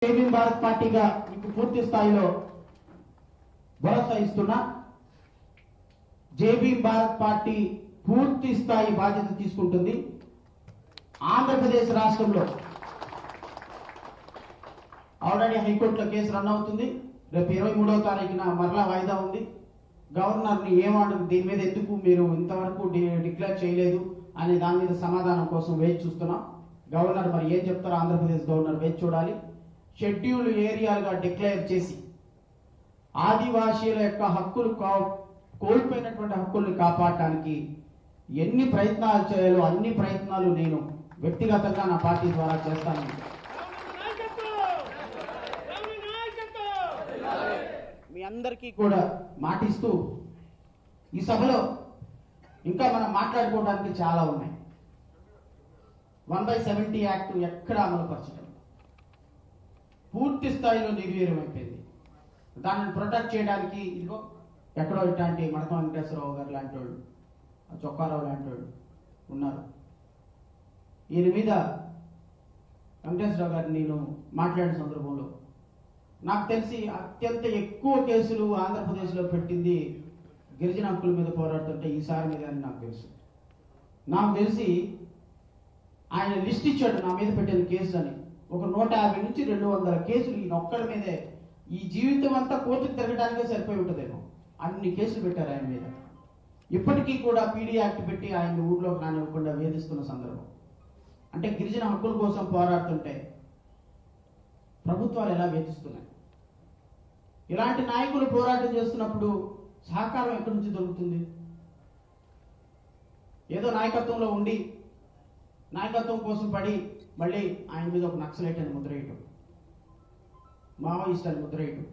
జై భారత్ పార్టీగా మీకు పూర్తి స్థాయిలో భరోసా ఇస్తున్నా. జై భారత్ పార్టీ పూర్తి స్థాయి బాధ్యత తీసుకుంటుంది. ఆంధ్రప్రదేశ్ రాష్ట్రంలో ఆల్రెడీ హైకోర్టులో కేసు రన్ అవుతుంది. రేపు 23వ తారీఖున మరలా వాయిదా ఉంది. గవర్నర్ని ఏమంటారు, దీని మీద ఎందుకు మీరు ఇంతవరకు డిక్లేర్ చేయలేదు అనే దాని మీద సమాధానం కోసం వేచి చూస్తున్నాం. గవర్నర్ మరి ఏం చెప్తారో ఆంధ్రప్రదేశ్ గవర్నర్ వేచి చూడాలి. షెడ్యూల్ ఏరియాలుగా డిక్లేర్ చేసి ఆదివాసీల యొక్క హక్కులు కోల్పోయినటువంటి హక్కుల్ని కాపాడటానికి ఎన్ని ప్రయత్నాలు చేయాలో అన్ని ప్రయత్నాలు నేను వ్యక్తిగతంగా నా పార్టీ ద్వారా చేస్తాను. మీ అందరికీ కూడా మాటిస్తూ ఈ సభలో ఇంకా మనం మాట్లాడుకోవడానికి చాలా ఉన్నాయి. 1/70 యాక్ట్ ఎక్కడ అమలుపరచడం పూర్తి స్థాయిలో నిర్వీర్యం అయిపోయింది. దానిని ప్రొటెక్ట్ చేయడానికి ఇదిగో ఎక్కడో ఇట్లాంటి మడక వెంకటేశ్వరరావు గారు లాంటి వాళ్ళు, చొక్కారావు లాంటి వాళ్ళు ఉన్నారు. ఈయన మీద వెంకటేశ్వరరావు గారిని నేను మాట్లాడిన సందర్భంలో నాకు తెలిసి అత్యంత ఎక్కువ కేసులు ఆంధ్రప్రదేశ్లో పెట్టింది గిరిజన హక్కుల మీద పోరాడుతుంటే ఈసారి మీద అని నాకు తెలుసు. నాకు తెలిసి ఆయన లిస్ట్ ఇచ్చాడు నా మీద పెట్టిన కేసులు అని. ఒక 150 నుంచి 200 కేసులు ఈయన ఒక్కడి మీదే ఈ జీవితం అంతా కోర్టుకు తిరగడానికే సరిపోయి ఉంటుందేమో, అన్ని కేసులు పెట్టారు ఆయన మీద. ఇప్పటికీ కూడా పీడీ యాక్ట్ పెట్టి ఆయన ఊర్లోకి రానివ్వకుండా వేధిస్తున్న సందర్భం. అంటే గిరిజన హక్కుల కోసం పోరాడుతుంటే ప్రభుత్వాలు ఎలా వేధిస్తున్నాయి? ఇలాంటి నాయకులు పోరాటం చేస్తున్నప్పుడు సహకారం ఎక్కడి నుంచి దొరుకుతుంది? ఏదో నాయకత్వంలో ఉండి నాయకత్వం కోసం పడి మళ్ళీ ఆయన మీద ఒక నక్సలైట్ అని ముద్రేయటం, మావోయిస్ట్ అని ముద్రేయటం,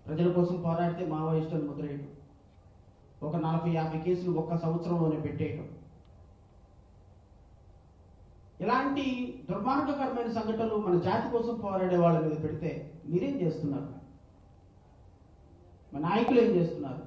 ప్రజల కోసం పోరాడితే మావోయిస్ట్ అని ముద్రేయటం, ఒక 40-50 కేసులు ఒక్క సంవత్సరంలోనే పెట్టేయటం, ఇలాంటి దుర్మార్గకరమైన సంఘటనలు మన జాతి కోసం పోరాడే వాళ్ళ మీద పెడితే మీరేం చేస్తున్నారు? మన నాయకులు ఏం చేస్తున్నారు?